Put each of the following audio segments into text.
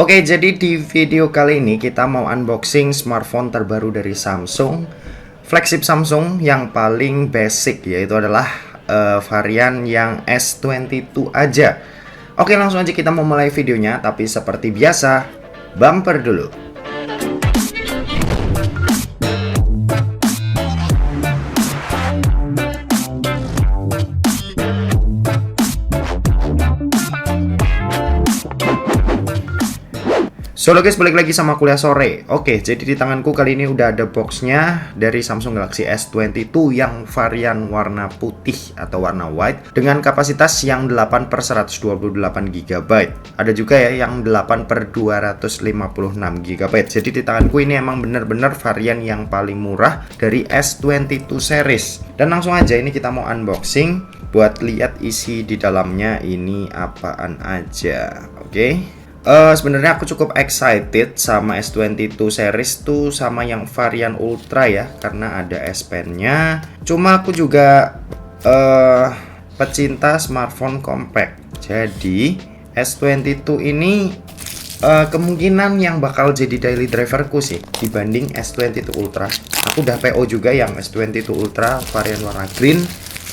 Oke, jadi di video kali ini kita mau unboxing smartphone terbaru dari Samsung, flagship Samsung yang paling basic, yaitu adalah varian yang S22 aja. Oke, langsung aja kita mau mulai videonya, tapi seperti biasa, bumper dulu. Halo guys, balik lagi sama Kuliah Sore. Oke, jadi di tanganku kali ini udah ada boxnya dari Samsung Galaxy S22 yang varian warna putih atau warna white dengan kapasitas yang 8/128 GB. Ada juga ya yang 8/256 GB. Jadi di tanganku ini emang bener-bener varian yang paling murah dari S22 series. Dan langsung aja ini kita mau unboxing buat lihat isi di dalamnya ini apaan aja. Oke. Sebenarnya aku cukup excited sama S22 series tuh sama yang varian Ultra ya, karena ada S Pen-nya. Cuma aku juga pecinta smartphone compact. Jadi S22 ini kemungkinan yang bakal jadi daily driverku sih dibanding S22 Ultra. Aku udah PO juga yang S22 Ultra varian warna green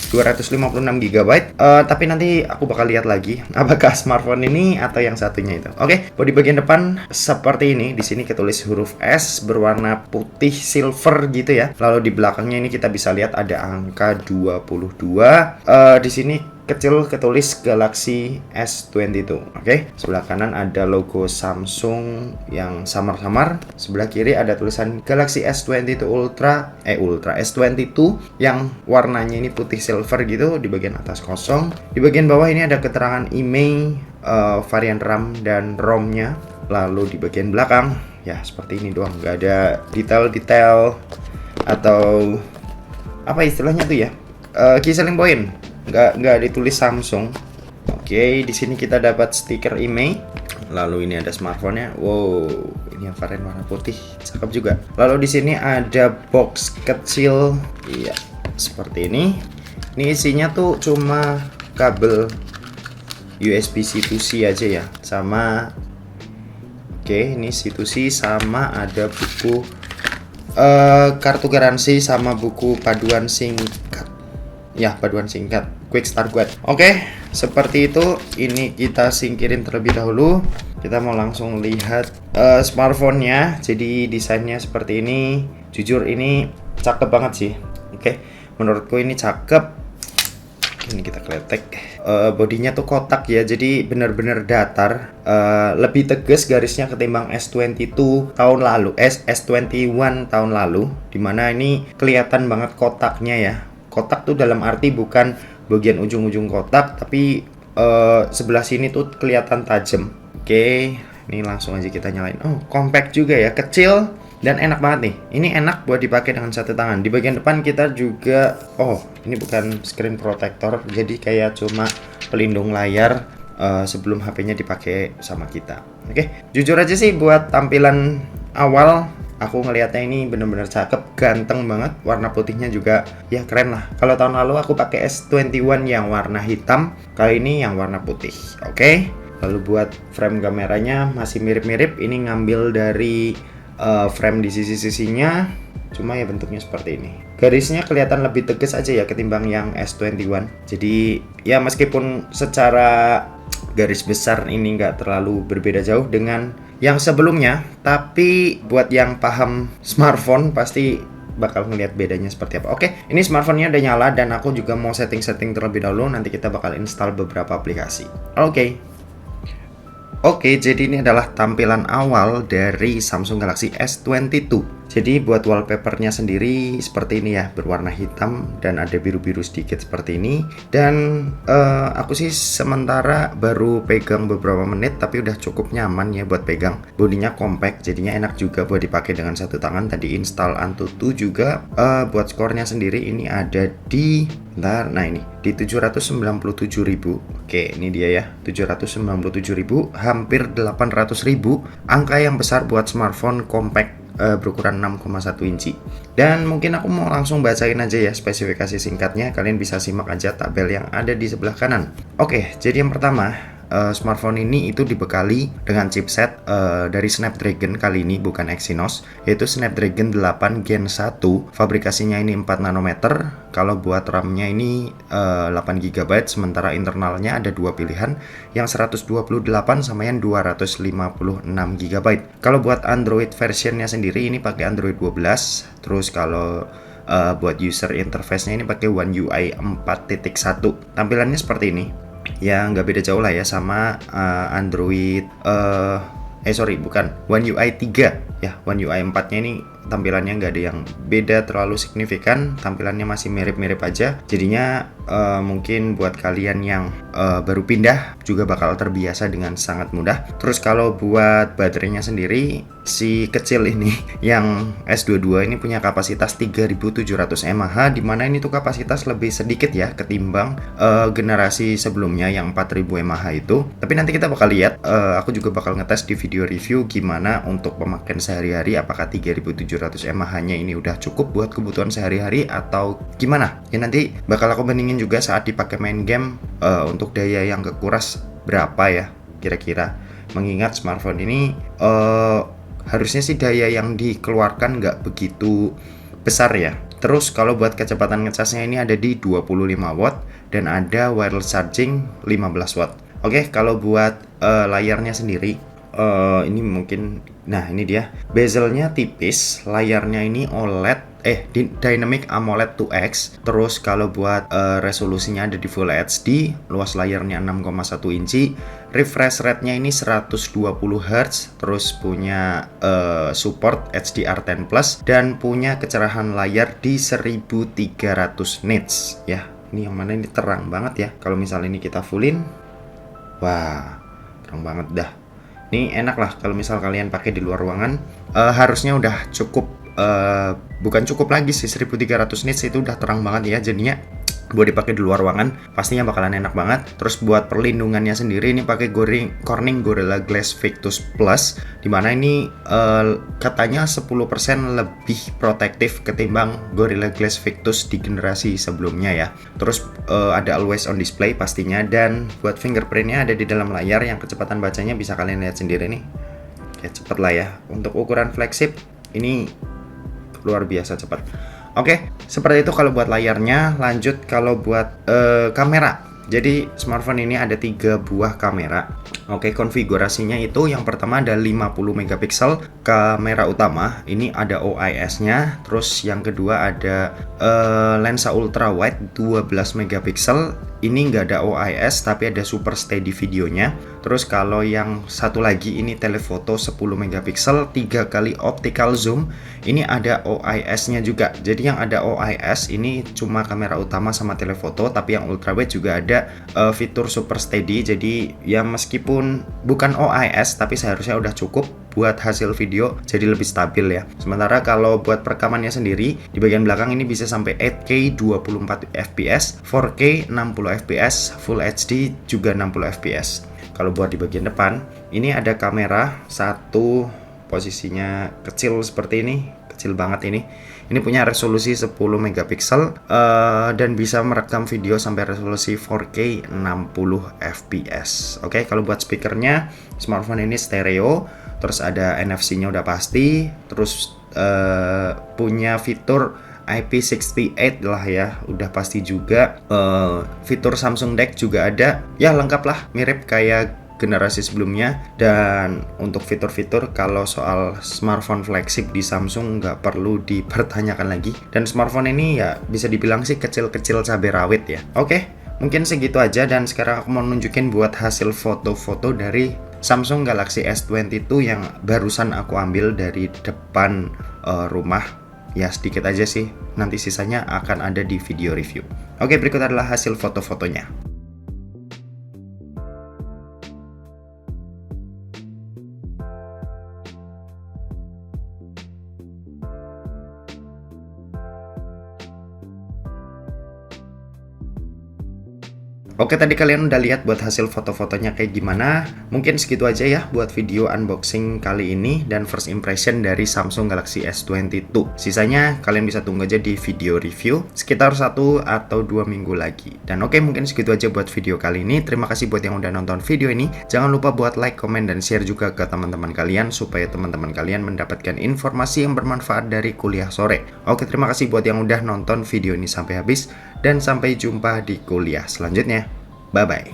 256 GB. Tapi nanti aku bakal lihat lagi apakah smartphone ini atau yang satunya itu. Oke, bodi bagian depan seperti ini. Di sini ketulis huruf S berwarna putih silver gitu ya. Lalu di belakangnya ini kita bisa lihat ada angka 22. Di sini kecil ketulis Galaxy S22. Oke, sebelah kanan ada logo Samsung yang samar-samar. Sebelah kiri ada tulisan Galaxy S22 Ultra S22 yang warnanya ini putih silver gitu. Di bagian atas kosong. Di bagian bawah ini ada keterangan IMEI, varian RAM dan ROM-nya. Lalu di bagian belakang ya seperti ini doang, nggak ada detail-detail atau apa istilahnya tuh ya, key selling point. Nggak ditulis Samsung. Oke, di sini kita dapat stiker IMEI. Lalu ini ada smartphone-nya. Wow, ini yang varian warna putih, cakep juga. Lalu di sini ada box kecil. Iya, seperti ini. Ini isinya tuh cuma kabel USB-C to C aja ya. Sama ini C to C, sama ada buku kartu garansi sama buku paduan singkat. Ya, paduan singkat Quick Start Guide. Oke, seperti itu. Ini kita singkirin terlebih dahulu. Kita mau langsung lihat smartphone-nya. Jadi desainnya seperti ini. Jujur ini cakep banget sih. Oke, menurutku ini cakep. Ini kita kletek. Bodinya tuh kotak ya, jadi bener-bener datar. Lebih tegas garisnya ketimbang S22 tahun lalu, S21 tahun lalu. Dimana ini kelihatan banget kotaknya ya. Kotak tuh dalam arti bukan bagian ujung-ujung kotak, tapi sebelah sini tuh kelihatan tajam. Oke, ini langsung aja kita nyalain. Oh, compact juga ya, kecil dan enak banget nih. Ini enak buat dipakai dengan satu tangan. Di bagian depan kita juga, ini bukan screen protector, jadi kayak cuma pelindung layar sebelum HP-nya dipakai sama kita. Oke, jujur aja sih buat tampilan awal, aku ngelihatnya ini bener-bener cakep, ganteng banget. Warna putihnya juga ya keren lah. Kalau tahun lalu aku pakai S21 yang warna hitam, kali ini yang warna putih. Oke. Lalu buat frame kameranya masih mirip-mirip. Ini ngambil dari frame di sisi-sisinya, cuma ya bentuknya seperti ini. Garisnya kelihatan lebih tegas aja ya ketimbang yang S21. Jadi ya meskipun secara garis besar ini nggak terlalu berbeda jauh dengan yang sebelumnya, tapi buat yang paham smartphone pasti bakal ngelihat bedanya seperti apa. Oke, ini smartphone-nya udah nyala dan aku juga mau setting-setting terlebih dahulu. Nanti kita bakal install beberapa aplikasi. Oke, jadi ini adalah tampilan awal dari Samsung Galaxy S22. Jadi buat wallpapernya sendiri seperti ini ya, berwarna hitam dan ada biru-biru sedikit seperti ini. Dan aku sih sementara baru pegang beberapa menit, tapi udah cukup nyaman ya buat pegang. Bodinya compact, jadinya enak juga buat dipakai dengan satu tangan. Tadi install Antutu juga. Buat skornya sendiri ini ada di ini di 797.000. Oke, ini dia ya, 797.000, hampir 800.000. Angka yang besar buat smartphone compact berukuran 6,1 inci. Dan mungkin aku mau langsung bacain aja ya spesifikasi singkatnya. Kalian bisa simak aja tabel yang ada di sebelah kanan. Oke, jadi yang pertama smartphone ini itu dibekali dengan chipset dari Snapdragon kali ini, bukan Exynos, yaitu Snapdragon 8 Gen 1. Fabrikasinya ini 4 nanometer. Kalau buat RAM-nya ini 8 GB, sementara internalnya ada dua pilihan, yang 128 sama yang 256 GB. Kalau buat Android versionnya sendiri ini pakai Android 12. Terus kalau buat user interface-nya ini pakai One UI 4.1. Tampilannya seperti ini. Ya nggak beda jauh lah ya sama Android bukan One UI 3 ya. One UI 4 nya ini tampilannya nggak ada yang beda terlalu signifikan, tampilannya masih mirip-mirip aja. Jadinya mungkin buat kalian yang baru pindah juga bakal terbiasa dengan sangat mudah. Terus kalau buat baterainya sendiri, si kecil ini yang S22 ini punya kapasitas 3700 mAh, dimana ini tuh kapasitas lebih sedikit ya ketimbang generasi sebelumnya yang 4000 mAh itu. Tapi nanti kita bakal lihat, aku juga bakal ngetes di video review gimana untuk pemakaian sehari-hari, apakah 3700 mAh-nya ini udah cukup buat kebutuhan sehari-hari atau gimana. Ya nanti bakal aku bandingin juga saat dipakai main game, untuk daya yang kekuras berapa ya kira-kira. Mengingat smartphone ini harusnya sih daya yang dikeluarkan nggak begitu besar ya. Terus kalau buat kecepatan ngecasnya ini ada di 25 watt dan ada wireless charging 15 watt. Oke, kalau buat layarnya sendiri, ini mungkin, nah ini dia, bezelnya tipis, layarnya ini OLED, Dynamic AMOLED 2X. Terus kalau buat resolusinya ada di Full HD, luas layarnya 6,1 inci, refresh rate-nya ini 120 Hz, terus punya support HDR10+, dan punya kecerahan layar di 1300 nits ya. Ini yang mana ini terang banget ya. Kalau misalnya ini kita fullin, wah terang banget dah. Ini enak lah kalau misal kalian pakai di luar ruangan. Harusnya udah cukup, bukan cukup lagi sih, 1300 nits itu udah terang banget ya. Jadinya buat dipakai di luar ruangan pastinya bakalan enak banget. Terus buat perlindungannya sendiri ini pakai Corning Gorilla Glass Victus Plus, dimana ini katanya 10% lebih protektif ketimbang Gorilla Glass Victus di generasi sebelumnya ya. Terus ada always on display pastinya, dan buat fingerprintnya ada di dalam layar, yang kecepatan bacanya bisa kalian lihat sendiri nih, kayak cepet lah ya. Untuk ukuran flagship ini luar biasa cepat. Oke, seperti itu kalau buat layarnya. Lanjut kalau buat kamera. Jadi smartphone ini ada 3 buah kamera. Oke, konfigurasinya itu yang pertama ada 50 megapiksel kamera utama. Ini ada OIS-nya. Terus yang kedua ada lensa ultra wide 12 megapiksel. Ini nggak ada OIS tapi ada super steady videonya. Terus kalau yang satu lagi ini telefoto 10 megapiksel 3 kali optical zoom. Ini ada OIS-nya juga. Jadi yang ada OIS ini cuma kamera utama sama telefoto, tapi yang ultrawide juga ada fitur super steady. Jadi ya meskipun bukan OIS tapi seharusnya udah cukup buat hasil video jadi lebih stabil ya. Sementara kalau buat perekamannya sendiri, di bagian belakang ini bisa sampai 8K 24 fps, 4K 60 fps, Full HD juga 60 fps. Kalau buat di bagian depan, ini ada kamera satu, posisinya kecil seperti ini, kecil banget ini. Ini punya resolusi 10 megapiksel dan bisa merekam video sampai resolusi 4K 60 fps. Oke, kalau buat speakernya, smartphone ini stereo, terus ada NFC-nya udah pasti, terus punya fitur IP68 lah ya, udah pasti juga. Fitur Samsung DeX juga ada, ya lengkap lah, mirip kayak generasi sebelumnya. Dan untuk fitur-fitur kalau soal smartphone flagship di Samsung nggak perlu dipertanyakan lagi. Dan smartphone ini ya bisa dibilang sih kecil-kecil cabai rawit ya. Oke, mungkin segitu aja, dan sekarang aku mau nunjukin buat hasil foto-foto dari Samsung Galaxy S22 yang barusan aku ambil dari depan rumah. Ya sedikit aja sih, nanti sisanya akan ada di video review. Oke, berikut adalah hasil foto-fotonya. Oke, tadi kalian udah lihat buat hasil foto-fotonya kayak gimana. Mungkin segitu aja ya buat video unboxing kali ini dan first impression dari Samsung Galaxy S22. Sisanya kalian bisa tunggu aja di video review sekitar 1 atau 2 minggu lagi. Dan oke, mungkin segitu aja buat video kali ini. Terima kasih buat yang udah nonton video ini. Jangan lupa buat like, komen, dan share juga ke teman-teman kalian supaya teman-teman kalian mendapatkan informasi yang bermanfaat dari kuliah sore. Oke, terima kasih buat yang udah nonton video ini sampai habis dan sampai jumpa di kuliah selanjutnya. Bye-bye.